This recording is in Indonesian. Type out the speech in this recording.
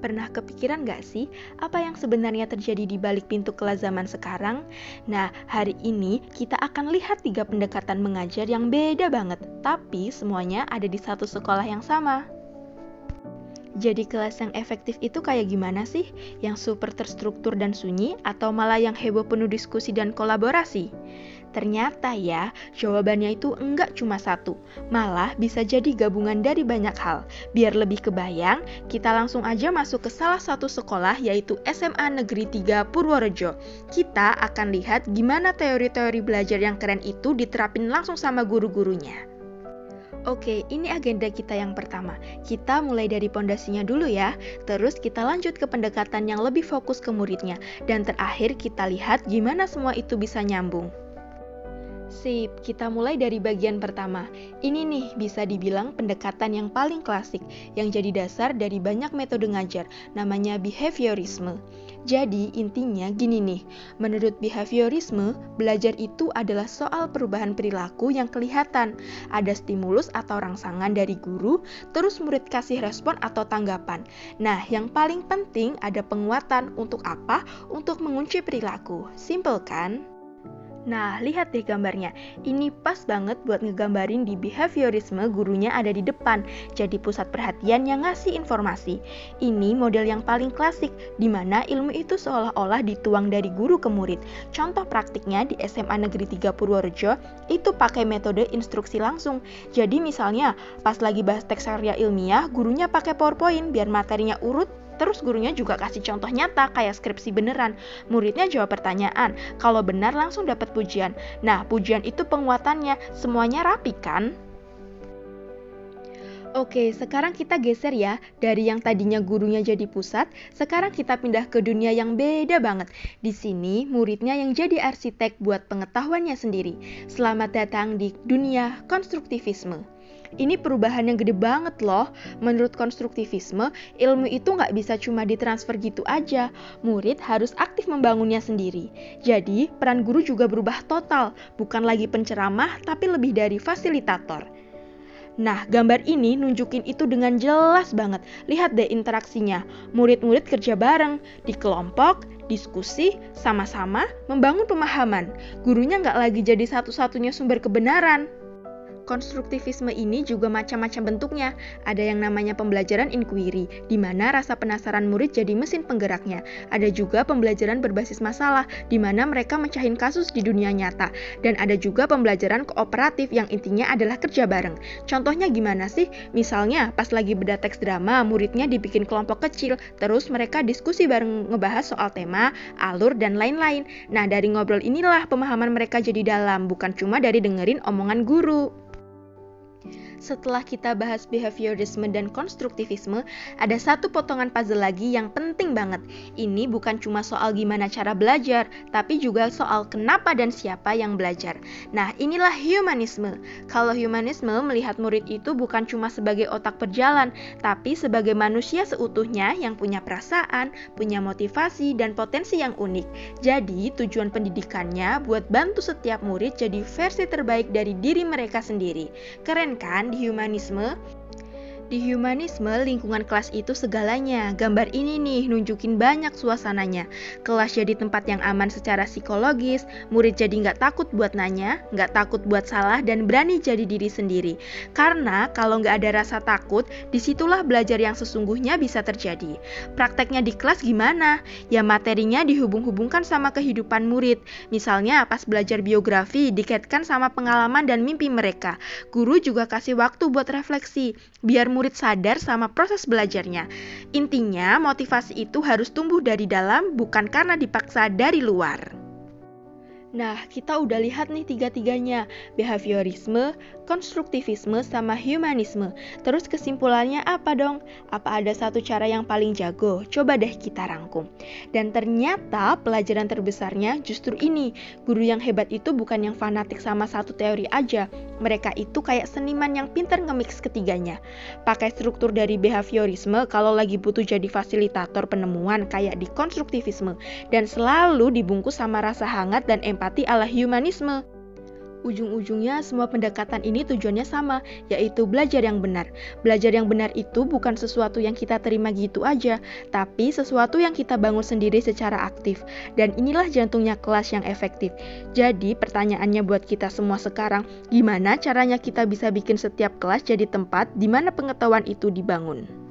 Pernah kepikiran nggak sih apa yang sebenarnya terjadi di balik pintu kelas zaman sekarang? Nah, hari ini kita akan lihat 3 pendekatan mengajar yang beda banget, tapi semuanya ada di satu sekolah yang sama. Jadi kelas yang efektif itu kayak gimana sih? Yang super terstruktur dan sunyi atau malah yang heboh penuh diskusi dan kolaborasi? Ternyata ya, jawabannya itu enggak cuma satu, malah bisa jadi gabungan dari banyak hal. Biar lebih kebayang, kita langsung aja masuk ke salah satu sekolah yaitu SMA Negeri 3 Purworejo. Kita akan lihat gimana teori-teori belajar yang keren itu diterapin langsung sama guru-gurunya. Oke, ini agenda kita yang pertama. Kita mulai dari pondasinya dulu ya. Terus kita lanjut ke pendekatan yang lebih fokus ke muridnya. Dan terakhir kita lihat gimana semua itu bisa nyambung. Sip, kita mulai dari bagian pertama. Ini nih bisa dibilang pendekatan yang paling klasik, yang jadi dasar dari banyak metode ngajar, namanya behaviorisme. Jadi intinya gini nih, menurut behaviorisme, belajar itu adalah soal perubahan perilaku yang kelihatan. Ada stimulus atau rangsangan dari guru, terus murid kasih respon atau tanggapan. Nah, yang paling penting ada penguatan. Untuk apa? Untuk mengunci perilaku. Simple kan? Nah, lihat deh gambarnya. Ini pas banget buat ngegambarin di behaviorisme gurunya ada di depan, jadi pusat perhatian yang ngasih informasi. Ini model yang paling klasik, di mana ilmu itu seolah-olah dituang dari guru ke murid. Contoh praktiknya di SMA Negeri 3 Purworejo, itu pakai metode instruksi langsung. Jadi misalnya, pas lagi bahas teks karya ilmiah, gurunya pakai PowerPoint biar materinya urut. Terus gurunya juga kasih contoh nyata kayak skripsi beneran. Muridnya jawab pertanyaan. Kalau benar langsung dapat pujian. Nah, pujian itu penguatannya. Semuanya rapi kan? Oke, sekarang kita geser ya. Dari yang tadinya gurunya jadi pusat, sekarang kita pindah ke dunia yang beda banget. Di sini, muridnya yang jadi arsitek buat pengetahuannya sendiri. Selamat datang di dunia konstruktivisme. Ini perubahan yang gede banget loh. Menurut konstruktivisme, ilmu itu nggak bisa cuma ditransfer gitu aja. Murid harus aktif membangunnya sendiri. Jadi, peran guru juga berubah total. Bukan lagi penceramah, tapi lebih dari fasilitator. Nah, gambar ini nunjukin itu dengan jelas banget. Lihat deh interaksinya. Murid-murid kerja bareng, di kelompok, diskusi, sama-sama, membangun pemahaman. Gurunya nggak lagi jadi satu-satunya sumber kebenaran. Konstruktivisme ini juga macam-macam bentuknya. Ada yang namanya pembelajaran inquiry, di mana rasa penasaran murid jadi mesin penggeraknya. Ada juga pembelajaran berbasis masalah, di mana mereka mecahin kasus di dunia nyata. Dan ada juga pembelajaran kooperatif yang intinya adalah kerja bareng. Contohnya gimana sih? Misalnya, pas lagi beda teks drama, muridnya dibikin kelompok kecil, terus mereka diskusi bareng ngebahas soal tema, alur, dan lain-lain. Nah, dari ngobrol inilah pemahaman mereka jadi dalam, bukan cuma dari dengerin omongan guru. Setelah kita bahas behaviorisme dan konstruktivisme, ada satu potongan puzzle lagi yang penting banget. Ini bukan cuma soal gimana cara belajar, tapi juga soal kenapa dan siapa yang belajar. Nah, inilah humanisme. Kalau humanisme melihat murid itu bukan cuma sebagai otak berjalan, tapi sebagai manusia seutuhnya yang punya perasaan, punya motivasi, dan potensi yang unik. Jadi, tujuan pendidikannya buat bantu setiap murid jadi versi terbaik dari diri mereka sendiri. Keren kan? Di humanisme, lingkungan kelas itu segalanya. Gambar ini nih nunjukin banyak suasananya. Kelas jadi tempat yang aman secara psikologis, murid jadi nggak takut buat nanya, nggak takut buat salah, dan berani jadi diri sendiri. Karena kalau nggak ada rasa takut, disitulah belajar yang sesungguhnya bisa terjadi. Prakteknya di kelas gimana? Ya materinya dihubung-hubungkan sama kehidupan murid. Misalnya pas belajar biografi, dikaitkan sama pengalaman dan mimpi mereka. Guru juga kasih waktu buat refleksi, biar murid sadar sama proses belajarnya. Intinya, motivasi itu harus tumbuh dari dalam, bukan karena dipaksa dari luar. Nah, kita udah lihat nih tiga-tiganya, behaviorisme, konstruktivisme, sama humanisme. Terus kesimpulannya apa dong? Apa ada satu cara yang paling jago? Coba deh kita rangkum. Dan ternyata pelajaran terbesarnya justru ini. Guru yang hebat itu bukan yang fanatik sama satu teori aja. Mereka itu kayak seniman yang pintar nge-mix ketiganya. Pakai struktur dari behaviorisme kalau lagi butuh jadi fasilitator penemuan kayak di konstruktivisme. Dan selalu dibungkus sama rasa hangat dan empati ala humanisme. Ujung-ujungnya semua pendekatan ini tujuannya sama, yaitu belajar yang benar. Belajar yang benar itu bukan sesuatu yang kita terima gitu aja, tapi sesuatu yang kita bangun sendiri secara aktif. Dan inilah jantungnya kelas yang efektif. Jadi pertanyaannya buat kita semua sekarang, gimana caranya kita bisa bikin setiap kelas jadi tempat di mana pengetahuan itu dibangun?